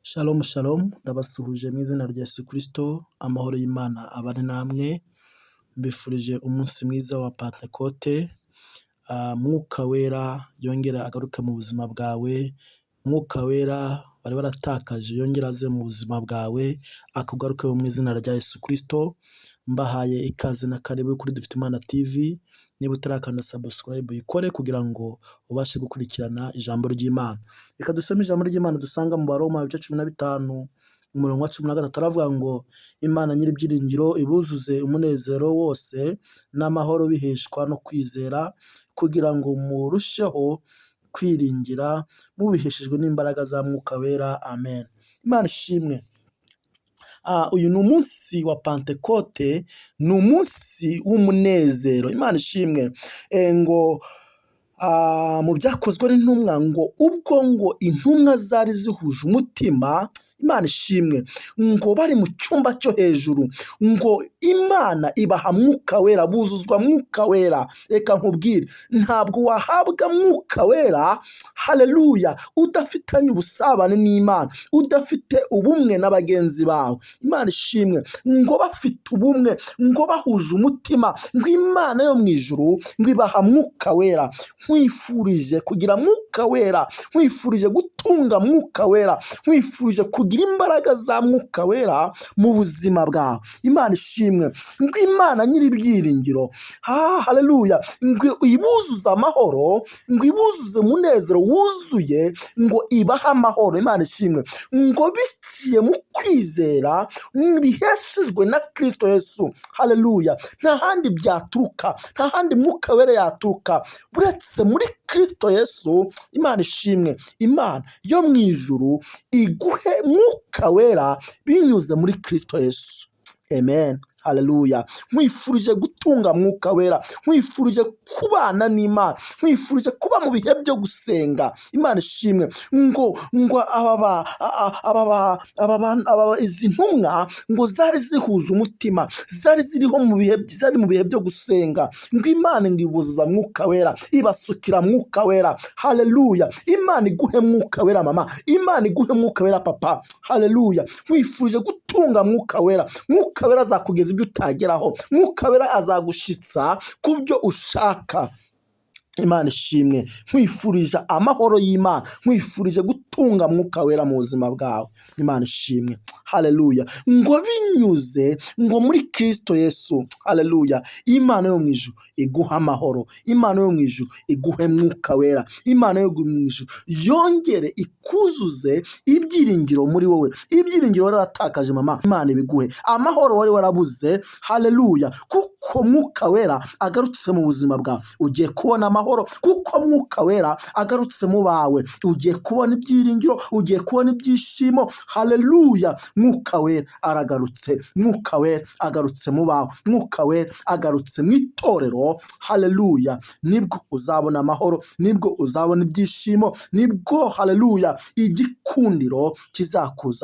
Shalom shalom, ndabasuhuje mu izina rya Yesu Kristo, amahoro y'Imana abane namwe, mbifurije umunsi mwiza wa Pentekote, Mwuka Wera yongera agaruke mu buzima bwawe, Mwuka Wera wari waratakaje yongera aze mu buzima bwawe, akugarukeho mu izina rya Yesu Kristo. Mbahaye ikaze na karibu kuri Dufite Imana TV. Niba utarakanda subscribe uyikore kugira ngo ubashe gukurikirana ijambo ry'Imana. Reka dusome ijambo ry'Imana dusanga mu Baroma ibice 15 umurongo wa 13, aravuga ngo Imana nyir'ibyiringiro ibuzuze umunezero wose n'amahoro biheshwa no kwizera, kugira ngo murusheho kwiringira mubiheshejwe n'imbaraga za Mwuka Wera. Amen. Imana ishimwe. Uyu ni umunsi wa Pentekote, ni umunsi w'umunezero. Imana ishimwe. Ngo mu byakozwe n'intumwa ngo ubwo ngo intumwa zari zihuje umutima, Imana ishimwe, ngo bari mu cyumba cyo hejuru, ngo Imana ibaha Mwuka Wera, buzuzwa Mwuka Wera. Reka nkubwire, ntabwo wahabwa Mwuka Wera, haleluya, udafitanye ubusabane n'Imana, udafite ubumwe na bagenzi bawe. Imana ishimwe, ngo bafite ubumwe, ngo bahuje umutima, ngo Imana yo mu ijuru ngo ibaha Mwuka Wera. Nkwifurije kugira Mwuka Wera, nkwifurije gutunga Mwuka Wera, nkwifurije kugira imbaraga za Mwuka Wera mu buzima bwawe. Imana ishimwe, ngo Imana nyir'ibyiringiro, haleluya, ngo ibuzuze amahoro, ngo ibuzuze umunezero wuzuye, ngo ibahe amahoro. Imana ishimwe, ngo biciye mu kwizera biheshejwe na Kristo Yesu. Haleluya. Nta handi byaturuka, nta handi Mwuka Wera yaturuka uretse muri Kristo Yesu. Imana ishimwe, Imana yo mu ijuru iguhe Mwuka Wera binyuze muri Kristo Yesu. Amen. Haleluya. Nkwifurije gutunga Mwuka Wera, nkwifurije kubana n'Imana, nkwifurije kuba mu bihe byo gusenga. Imana ishimwe, ngo izi ntumwa ngo zari zihuje umutima, zari ziriho mu bihe byo gusenga, ngo Imana ngo ibuzuza Mwuka Wera, ibasukira Mwuka Wera. Haleluya. Imana iguhe Mwuka Wera mama, Imana iguhe Mwuka Wera papa. Haleluya. Nkwifurije gutunga Mwuka Wera. Mwuka Wera azakugeza ibyo utageraho, Mwuka Wera azagushitsa ku byo ushaka. Imana ishimwe, nkwifurije amahoro y'Imana, nkwifurije gutunga Mwuka Wera mu buzima bwawe. Imana ishimwe. Haleluya. Ngo binyuze ngo muri Kristo Yesu. Haleluya. Imana yo mu ijuru iguha amahoro, Imana yo mu ijuru iguhe Mwuka Wera, Imana yo mu ijuru yongere ikuzuze ibyiringiro muri wowe, ibyiringiro wari waratakaje mama, Imana ibiguhe amahoro wari warabuze. Haleluya. Kuko Mwuka Wera agarutse mu buzima bwawe, ugiye kubona amahoro. Kuko Mwuka Wera agarutse mu bawe, ugiye kubona ibyiringiro, ugiye kubona ibyishimo. Haleluya. Mwuka Wera aragarutse, Mwuka Wera agarutse mu bawe, Mwuka Wera agarutse mu itorero. Haleluya. Nibwo uzabona amahoro, nibwo uzabona ibyishimo, nibwo haleluya igikundiro kizakuza.